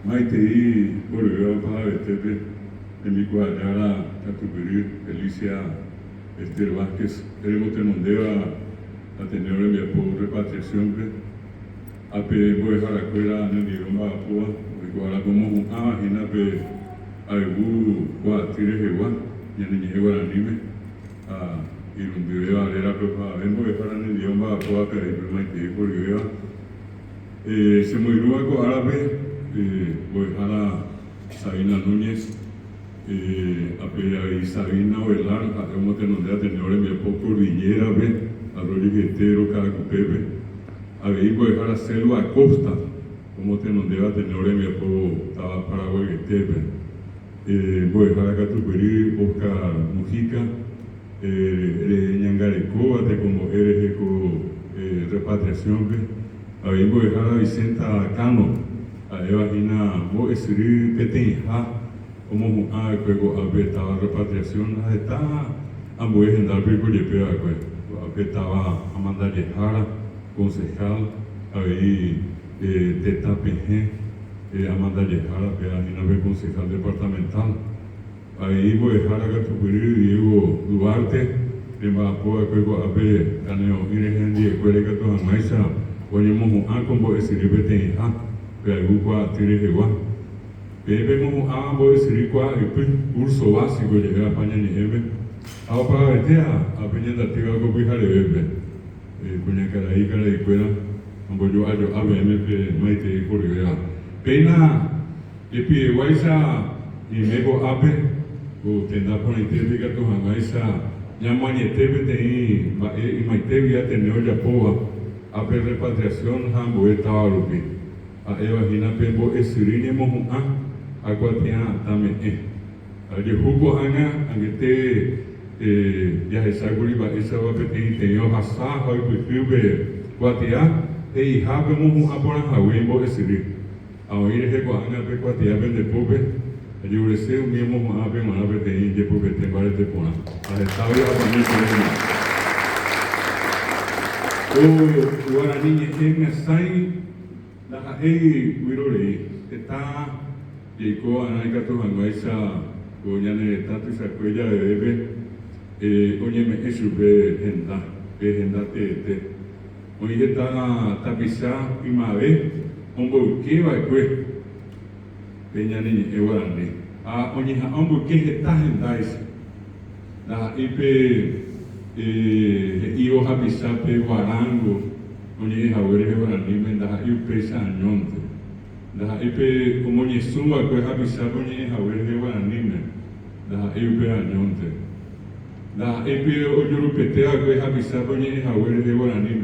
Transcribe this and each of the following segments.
Maitei, Oreo, Pajavetepe, en mi cuadra, Catupiri, Felicia, Esther Vázquez, Eremotemondeva, Ateneo de mi apoyo, repatriación, Ape, voy a dejar la escuela, en el idioma Apua, igual como un ágina, Ape, Algú, Guatire, Jehová, y en el Guaranime, y un video a leer a Pepa, voy a dejar en el idioma Apua, que hay Maitei, Oreo, se me dio algo árabe. Voy a dejar a Sabina Núñez, a Sabina Ovelar, a como te nombré a tener mi poco Cordillera, a Rollo Guetero, Caracupepe, a ver, voy a dejar a Selva Acosta, como te nombré a tener mi poco Paraguay Guetepe, voy a dejar a Catuperi, Oscar Mujica, Ñangareco, como eres repatriación, a ver, voy a dejar a Vicenta Cano. Evagina, vos escribir que te como un juego a repatriación, está a mujer en dar pico de pea, estaba Amanda Yejara, concejal, ahí Teta PG, Amanda Yejara, que concejal departamental, ahí voy a dejar a Catupiri Diego Duarte, que va a poder juego a ver, Caneo, Iregendi, Escuela que toda maestra, oñemos un con vos escribir que te Peagua Tire Jehová. Vemos a decir el curso básico llegar a España ni Eve. Ahora para verte a Peña Dativa con Pijare Bebe. Cuña Caraí, Cara de Cuera, como yo hallo ABM, Maite por Guerra. Pena, le pide Guaysa y Mego Ape, o tendrá por interpreta tu Hangaisa, Yamañetebe y Maite vía tener ya poa, Ape repatriación, Hambo estaba Rupi. A Evagina Pembo Esirine Mohu'a, Aquatia Tame. A Yehugo Ana, Angete Yahesaguriba, Esawa Peti, Teo Hasa, Hoypube, Quatia, Habe Mohu'a por Hawembo Esiri. A oír Hego Ana Pequatia Bende Pope, a Yureseu Mimo Abe Manabe de India Pope Tembare de Pona. A Estadio Atamil. O Guarani en Asai. La Wirore está llegó a Naikato Hangaisa, Goyane Tatu Sacuella de Bebe, Oñeme Esube Genda Tete. Hoy está Tapizá y Mabe, Hombo Kiva Cue, Peñani Eguarani. A Oñija Hombo que está Gendais, la Ipe Ivo Habisape Guarango. Onye hawere Guarani da pesa anyonte da ipe como ni suma ko habisa onye hawere Guarani da ipe anyonte da ipe ojuru petea ko habisa onye hawere Guarani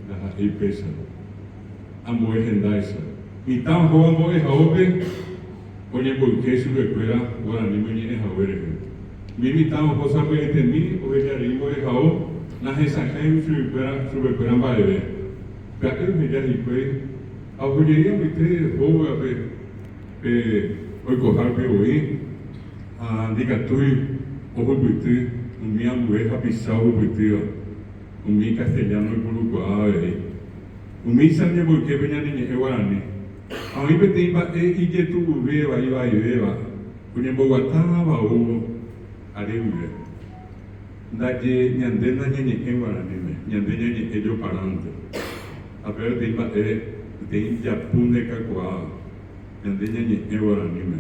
da ipesa amo ejendaisa y tan homo e haobe onye porque su recuera Guarani onye hawere mi tan cosa ko entemi o ella rimo e hao na esa kai su recuera baebe. Pero me ya dije, aunque ya me te voy a ver, hoy cojar hoy, diga tú, ojo buitre, un mi abuela pisado buitre, un mi castellano Uruguay, un mi sanya porque venía ni Guarani. A mí me te iba y que tú beba iba y beba, un en Bogotá va o areuve. Daye ñandena ñe en Guarani, ñandena ñe ello parante. A ver, de Japón de Cacoa, en Deña y Guaranime.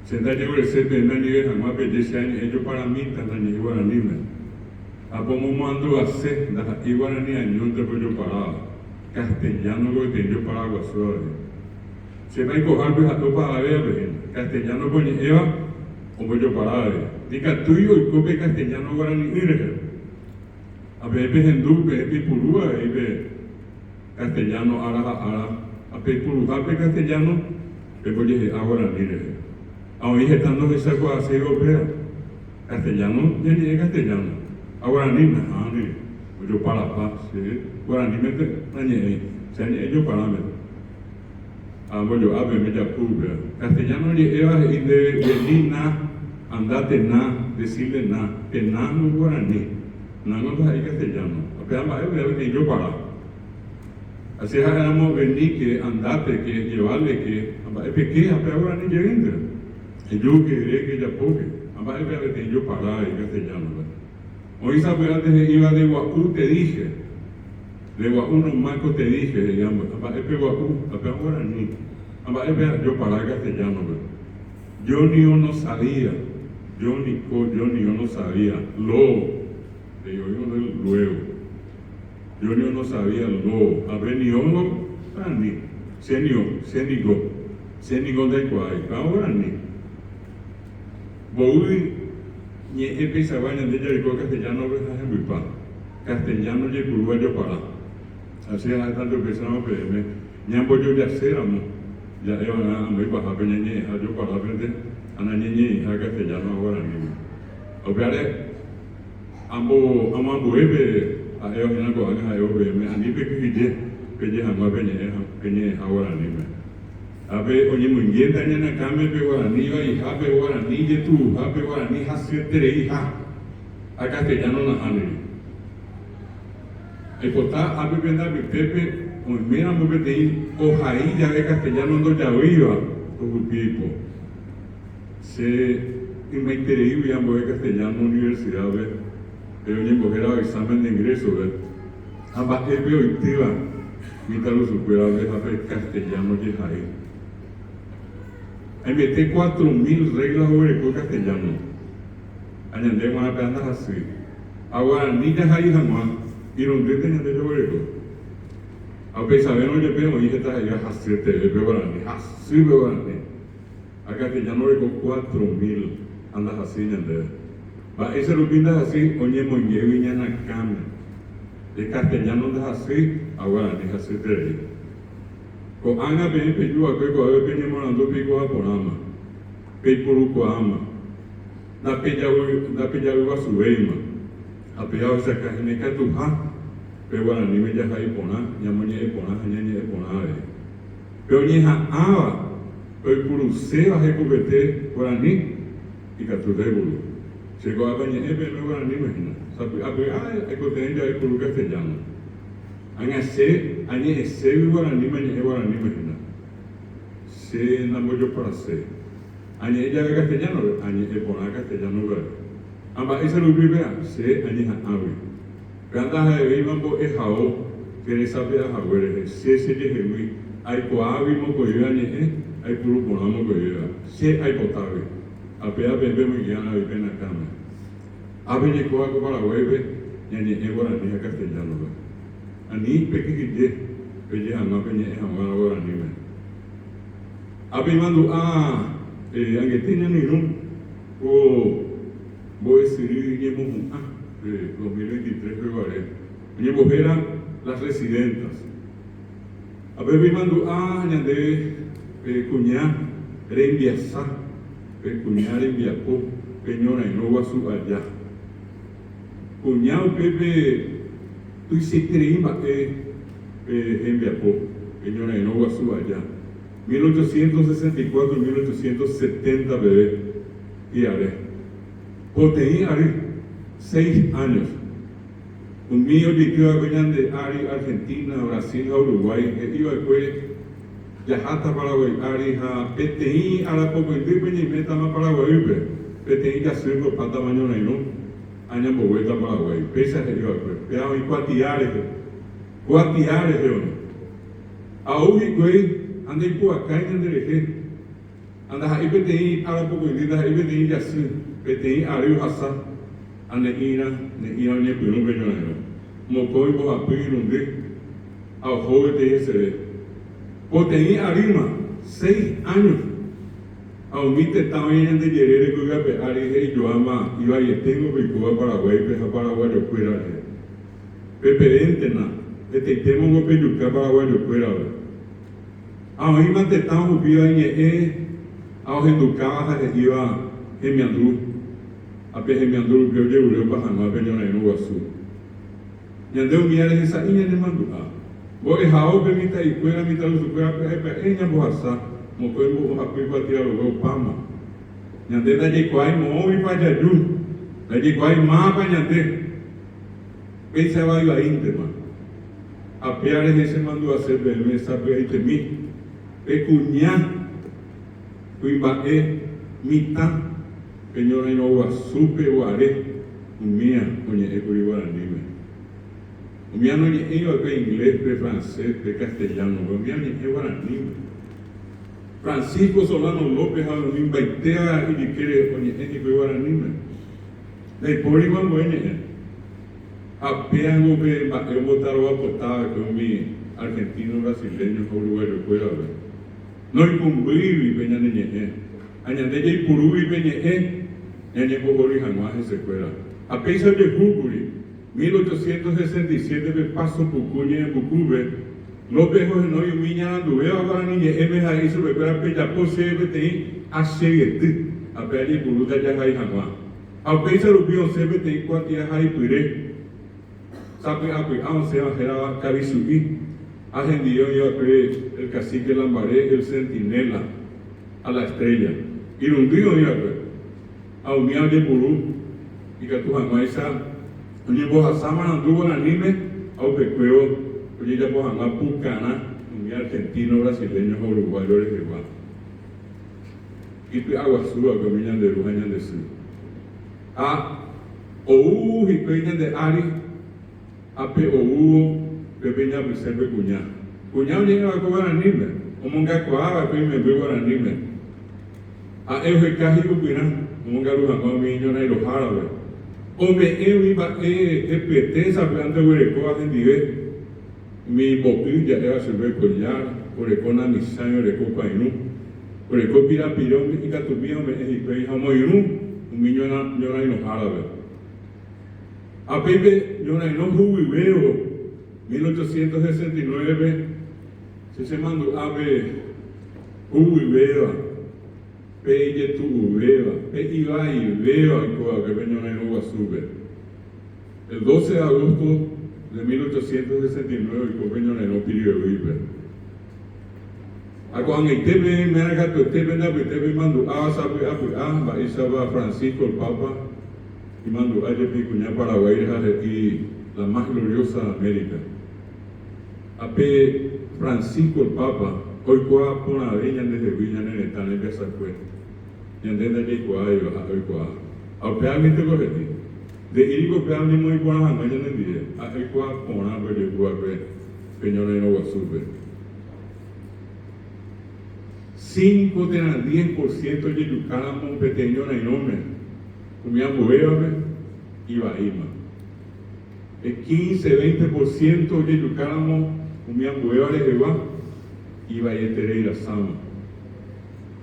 Senta yo el set de Nani, jamás belleza en ello para mí, tan y Guaranime. A como mando a ser, da Iguarani a Ñón de Pollo Parada, castellano lo que yo para Guasuare. Se va a coger a tu para ver, castellano con Eva o Pollo Parada. Diga tuyo y cope castellano Guarani Irge. A ver, en Duque, Pipurúa, y ve. Castellano, a Pepulujape castellano, pero dije, ahora mire, ahora estando esa cosa así europea, castellano, ya ni es castellano, ahora ni nada, yo para la paz, ahora ni me se han hecho para mí. Bueno, a ver, me ya pude, castellano ni era y de ni na, andate na, decirle na, que na no guaraní, na no es castellano, apenas va a ver, yo para. Así éramos venir que andate, que llevarle que, es pequeña, pero ahora ni llega. Y yo quería que ella poque, ambas es que yo paraba en castellano. Hoy sabes antes iba de Guaú, te dije, de Guaú nomás te dije, se llama, ambas es Guaú, pero ahora ni, ambas es yo paraba en castellano. Yo ni yo no sabía, yo ni yo no sabía, de yo luego. Yo no sabía lo, a ver ni yo no, ni, se ni go de cuál, ahora ni. Voy, ni empezaba en el día castellano, ves a mi pa, castellano y uruguayo para. Así es tanto empezamos a verme, ni a yo ya éramos, ya era a muy baja, pero ni yo para aprender, a la niña castellano ahora mismo. Obviamente, ambos vuelve. A ellos en algo hagan a ellos verme, a mí que jamás venía ahora ni me. A ver, oye, muy bien, en la cama, pero ni iba y jape guaraní, y tú, jape guaraní, hace tres hijas. A castellano no han ido. El portal, a ver, venda, mi pepe, muy mira, muy bien, ojaí, ya de castellano no ya iba, tu pipo. Y me interesé, y ambos de castellano, universidad, pero ni mujer a examen de ingreso, ambas es prohibitiva, mientras lo supera de castellano y ahí. Ahí metí 4.000 reglas sobre el castellano. Añadimos a penas así. Ahora, niñas ahí jamás, y donde tenían de sobre eso. A pesar de no le pedimos, dije, estás allá, así te ve, pero así veo a castellano le con 4.000, andas así, ñandero. Ese lo pintas así, oye, muy bien, viña en la cama. El castellano es así, ahora es así te. Con Ana ven peyu a que con ven morando pico a porama. Peipuruco ama. Da pella a su veima. A pella esa cajine que tu ha. Pero ni me ya hay pona, ya moñe pona, ya pona. Pero ni ha ava. Peipuruse va a cubete por ani y que tu debulu. Llegó a bañar, pero no ni imagina. Sabe, hay que tener ya por castellano. Añe ese guaraní imagina. Se enamoró para ser. Añe ella de castellano, añe pona castellano ver. Amba ese lo vive, se añe ave. Ganda de vimambo es jao, que le sabe a jaguere, se llegue muy. Hay coavi mo coyane, hay puro ponamo coyera. Se hay potable. Apea bebé muy llana y pena cama. Ave llegó a Paraguay, ni guaraní a castellano. Ani pequeñe, ella jamás venía a guaraní. Ave mando Argentina ni no, voy a decir, llevamos 2023 februario. Llevamos eran las residentas. Ave mando ñande cuñá, rembiasá. Cuñar en Viapó, Peñora y no va a su allá. Cuñado Pepe, tú se creíba en Viapó, Peñora y no va a su allá. 1864 y 1870 bebé y haré. Poteí haré 6 años. Un mío que venían de Ari, Argentina, Brasil, Uruguay, que iba después. Yajata Paraguay, Arija, PTI, a la poco y meta más Paraguay, PTI ya sirve para tamaño no, año vuelta Paraguay, pesa que yo, pero hay cuatiares, yo. Aún y güey, anda y por acá y anda de anda ahí PTI, a la poco y PTI ya sirve, PTI, Arijo Hasa, anda ira, ni pero no, Mocoy, Bojapi, donde, a joven te ese. Tenía Arima 6 años. Aumite estaba en de Yerere que iba a pegar y yo ama, iba y tengo que ir a Paraguay, a Paraguay, yo fuera. Peperente, tengo que ir a Paraguay, yo fuera. Ahora te estamos viendo ahora educaba iba en mi andú. A pe en mi andú, yo llevo para jamás, pero no hay azul. Y andé un día de esa niña de mandú. Voy a ouvir mita e coisa mita lo supera enya bohasa mo coi mo hapi patia lo pama nyande da je kwai mo wi pa jaju da je kwai ma pa nyande pe se va yo íntima a peares ese mandó a hacer bebé, sabe, y temí, cuñá, cuimba'e, mitad, peñora y no guasupe, guaré, mía, oye, ecuri guaranime. Mía no oye, de inglés, de francés, de castellano, mía oye, guaranime. Francisco Solano López, a los invaitea y quiere, oye, ecuri guaranime. De por igual, oye, apenas que eu botaram a botar com mi argentino, brasileño, uruguayo, fuera ver. No hay cumbibi, peña neñe. Añade y purubi peñe, ñañe pojori jamás se fuera. A pesar de Júcuri, 1867 de paso Pucuña en Bucube, López José no y miña anduve a la niña, MJ hizo recuerda peña pose BTI a Cheguete, a peña y puruta ya hay jamás. A pesar de Rubio CBTI cuatía hay pire. Sabe, aunque se bajaba Cabisuí, agendió el cacique Lambaré, el centinela, a la estrella. Y un río, a un miau de Purú, y que tu jamaisa, un llevo a Sama, anduvo en anime, a un pecueo, oye, ya pues a Pucana, un mi argentino, brasileño, uruguayo, de Jehová. Y tu agua suba, que miñan de Rujañan de Sur. A, o y peñan de Ari, ape o hubo pepeña preserve cuñá. Cuñá llega a cobrar anime, o monga coaba, que me veo a anime. A eje caji cupirán, o monga luja con mi niño y los árabes. O me iba peteza, planta huereco a gendive. Mi bopilla era server collar, orecona misaño, oreco painú. Oreco pirapirón, y catupío me ejipé, jamoirú, un niño y los árabes. A Pepe Yonaino Jubibeo, 1869, se mandó a ver Jubibeo, Peye Tububeo, Iba y Veo, y Coa, que venía Yonaino Guasube. El 12 de agosto de 1869, y Coa Yonaino Pirio Vive. A cuando el Tepe, me haga tu Tepe, Tepe mandó a saber, a Isaba Francisco, el Papa. Y mando a Picuña Paraguay y la más gloriosa América. Ape Francisco el Papa, hoy coa por la veña desde Viña en el Tane de Sacue. Y andén de allí coa y hoy coa. Ape a mí te lo repí. De irico que a mí muy buena jamás en el día. A hoy coa por una vez de coa que peñona y no va a subir. 5 de la 10% de Yucáramo pequeñona y nombre. Comían Boéame y Bahima. El 15-20% de Yucáramo comían Boéame de Jehová y Valletere y la Sama.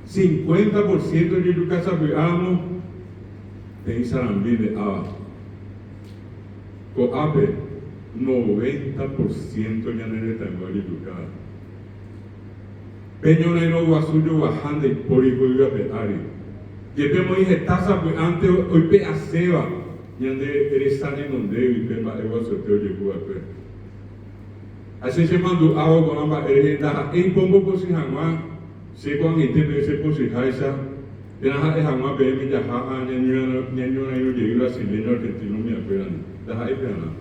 50% de Yucáramo de Isarambí de Aba. Coape, 90% de Yanere Tango de Yucáramo. Peñona y no Guasuyo bajando y por y por Ari. Llevemos dije taza pues antes hoy pe aceba y ande eres sano en donde y pe ma ego sorteo llegó a pe. Así se mandó agua con ambas eres da en pombo por si jamás se con este pe se por si jaisa de nada es jamás pe mi ya ja niño no llegó a brasileño argentino me esperan da ahí pe nada.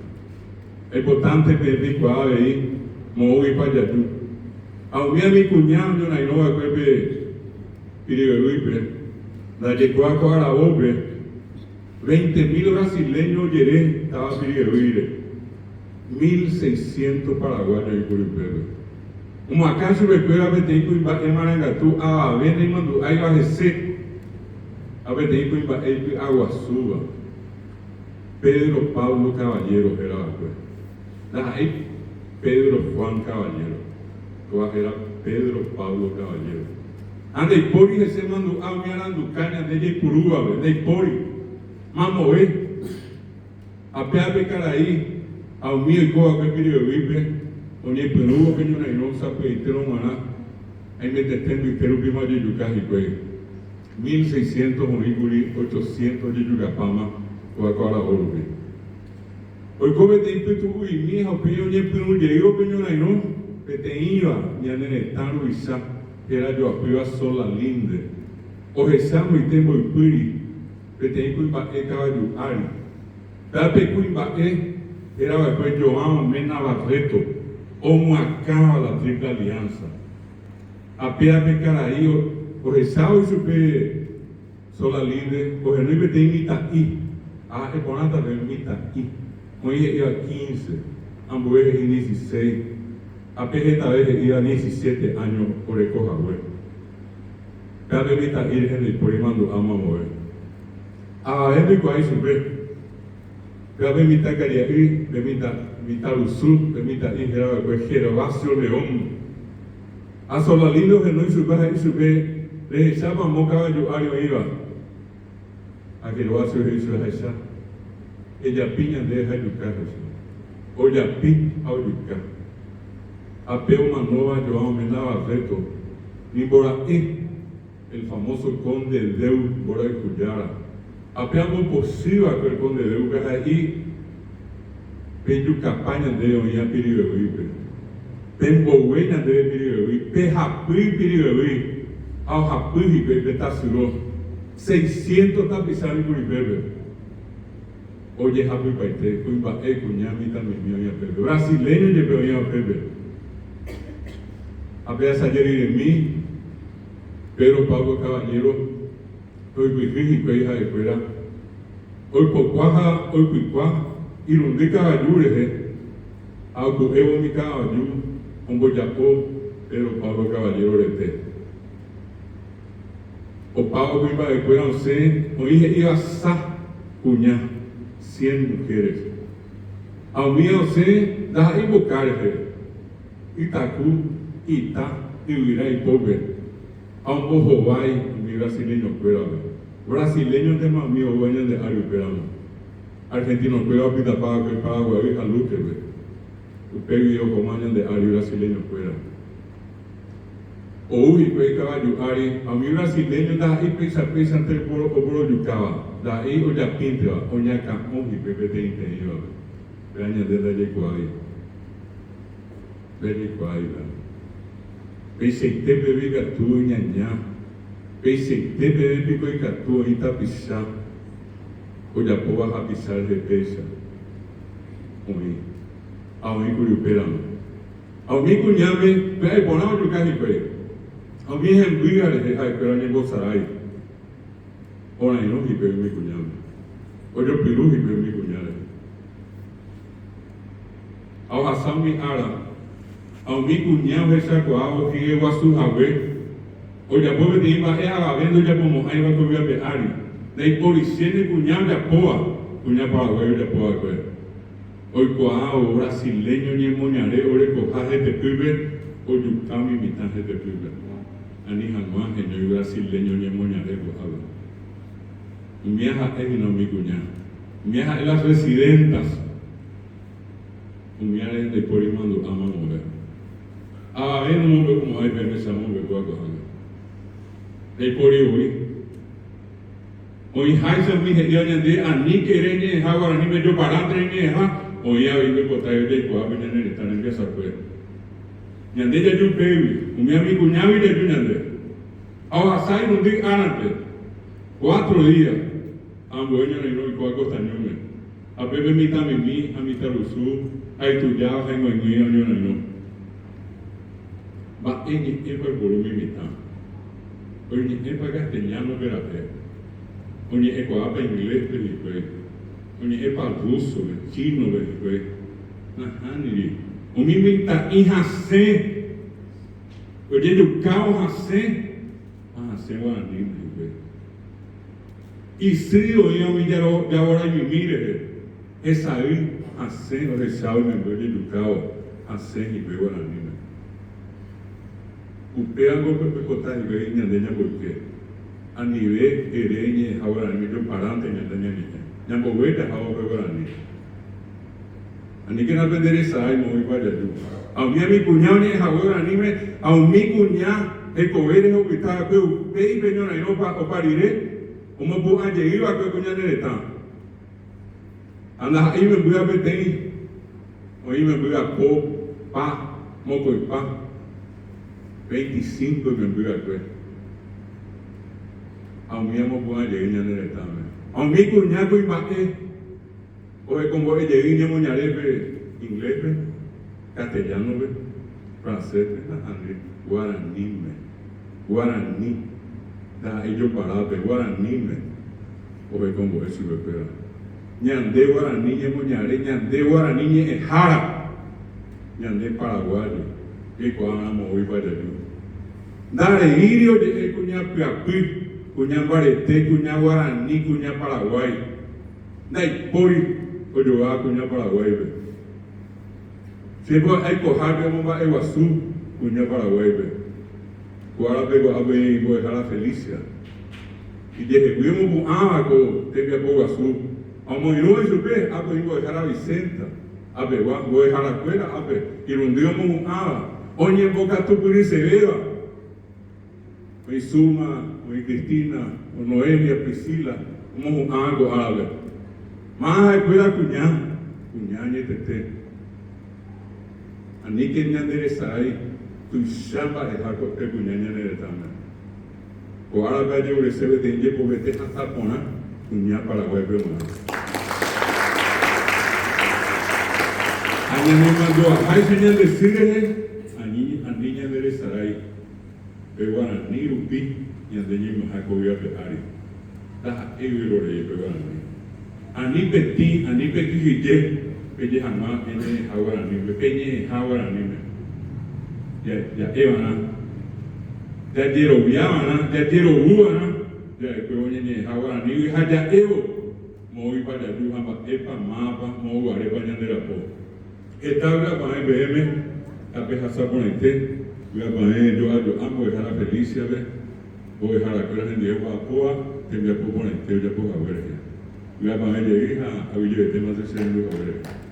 Es importante pe pe cuá ahí mo y para allá tú. A mi cuñado yo no va a pe y de la llegó a la bobe, 20.000 brasileños yeré, estaba piriguire, 1.600 paraguayos y curipero. Como acaso recuerda Beteico y Marangatú, a ver, y mandó, ahí va a ser, a Beteico y Aguasuba, Pedro Pablo Caballero era la ahí Pedro Juan Caballero, era Pedro Pablo Caballero. Ande pori se mandó a mi aranducaña de Yepurúa, de pori. Mamo a peape caraí, a un mío y coa que pidió vive, o ni Perú que yo no sabe y te lo maná. Ahí me detendo y quiero prima de Yucaji, 1.600 oníguri, 800 de Yucapama, o a Coara Orbe. Hoy come te impetu y mi hija, pero ni Perú llegó, pero no, que te iba, ni a Nenetano y Sa. Era yo apoyo a sola linde. O resamo y tembo y puri, que te iba a caballo ari. Tape cuimba era después yo amo mena barreto. como acaba la triple alianza. Apenas pecaraí, o rezado y supe sola libre, o no iba a imita y, a econata de imita y, hoy iba 15, ambos en 16, apenas esta vez iba 17 años por el cojagüe. Cada vez imita y en el porimando ama mover. A ver, me cuál supe. Cada vez imita caría y, imita usul, imita y era pues Gervasio León. A Solalino que no hizo que le echaba moca caballo iba a que lo hace hizo esa ella piña de ayucar o ya pi a ayucar a peu manova yo amenaba reto ni por ahí el famoso conde Deu por ahí cuyara a peu posible que el conde Deu que ahí peyu campaña de oía piribe Tempo buena de Piribewi, Pejapui Piribewi, Aujapui y Pepe Tasuro, 600 tapizados por Pepe. Oye, Japui Paite, Cuimba, Cuñami también mío y Pepe. Brasileño y Pepe a Pepe. Apenas ayer y de mí, Pedro Pablo Caballero, hoy Cuijiji, Cuija de Fuera, hoy Pocuaja, hoy Cuicuá, y Rundi Caballures, Auto Evo mi Caballo. Un boyapó, pero Pablo Caballero Rete. O Pablo iba de fuera, no sé, o dije, iba a sa, cuñá, 100 mujeres. A mí, no sé, da invocar, Itacú, Ita, y hubiera y pobre. A un ojo vai, mi brasileño fuera. Brasileño de más mío, dueño de Ario Peramo. Argentino fuera, pita paga, que paga, güey, a Luque, Pegui o comandan de Ari brasileño fuera. O uy, pues caballo Ari, a mi brasileño da ahí pesa ante el poro yucaba, da ahí o ya pinta, o ya camón y pepe te interior. Veña de la yecuay. Yecuay, pese te bebe gatu ñaña, pese te bebe pico y gatu y tapizá, o ya puedo a pisar de pesa. Oye. A mí curiuperamo. A mí cuñame, ve a poner otro casi pe. A mí es en viga de ay, pero ni bozaray. Ahora no y pe mi cuñame. Oye piru y pe mi cuñale. A Hassan mi ara. A mí cuñame esa coao y eva su jabe. Oye pobre te iba a vendo ya como ahí va a comer de ari. De policía de cuñame ya poa. Cuñame para ver ya poa pues. Hoy coao brasileño ni moñaré, ore cojaje de pibe, o yucami mitaje de pibe. Ani jamás en el brasileño ni moñaré cojaje. Mi hija es no mi cuñada. Mi hija es las residentas. Mi hija es de Porimando, ama mover. A ver, no me como hay permiso, no me puedo cojaje. De Pori hoy Haisa mi gente de ani quereñe, jaguar ni me yo para treñe, hoy ya vive por traer de cuá, venía en el estar en casa pues. Ñande ya yo baby, un mi amigo ñavi ya yo ñande. Ahora sai no di antes. 4 días. Ambos ellos no y cuá costa ñume. A bebé mitad mi, a mitad lusu, ay tu ya, ay no no. Va en el volumen mitad. Oye, es para castellano, espérate. Oye, es para inglés, pero Oye, es para ruso, chino, pues. Ajá, ni. O mi mita hija se. Oye, yo cao hace. Ah, se guaraní, pues. Y si oye, a mí ya ahora mi mire. Esa ahí, hace, o rezado, me oye, yo cao hace y pues guaraní. Usted algo que costa y ve de ella porque a nivel ereñe ahora mismo parante en el niña ya me voy a ahora ni a ni que no aprender esa ay no voy para allá a mí a mi cuñado ni ahora ni me a mi cuñado el cobre no que está que usted y peñona y no para pariré como puedo llegar a que cuñado le está anda ahí me voy a meter hoy me voy a pa moco y pa 25 me envió al juez. A mí me pongo a llegar en el examen. A mí cuñado y más o es como llegué en moñaré inglés. castellano, ¿ve? Francés, guaraní, guaraní, da ellos parados, guaraní, oye, como eso, espera. Ñande guaraní, moñare, ñande guaraní, ejara, ñande paraguayo, que cuando hoy para allá. Dale, irio, de cuña piapí, cuña barete, cuña guaraní, cuña paraguay. Dai, pori, oye, va cuña paraguay, ve. Siempre hay cojar de bomba Iguazú, cuña Paraguay, cuál pego a ver y dejar la felicia. Y dije, vimos un abaco, te voy a Iguazú. Vamos a ir hoy, supe, a ver, voy a dejar a Vicenta. A ver, voy a dejar la escuela, a ver, y un día un aba. Oye, en boca tu puri se vea. Hoy Suma, hoy Cristina, o Noelia, Priscila, como un abaco a ver. Más escuela cuñá, y tete. Ani que ñandere sai, tu chamba es algo que cuñaña ne tama. O ahora va yo recebe de inje povete hasta pona, cuña Paraguay pero. Ani me mandó a hay señal de sirene, ani ñandere sai. Peguana ni rupi, ñandeñi mahakovia pehari. Ta eviro re peguana. Ani peti hije. Peñe jamás peñe jaguarani, peñe jaguarani, ya evana, ya quiero viabana, ya quiero buana, ya después oye jaguarani, y ya evo, moví para allá, yo jamás epa mapa, moví guaré para allá de la po. Esta vez para el BM, a pesar de ponerte, voy a poner yo amo dejar la felicia, voy a dejar la escuela en Diego a Poa, que me voy a ponerte, ya puedo ver. Voy a poner hija a Villa de temas de ser a ver.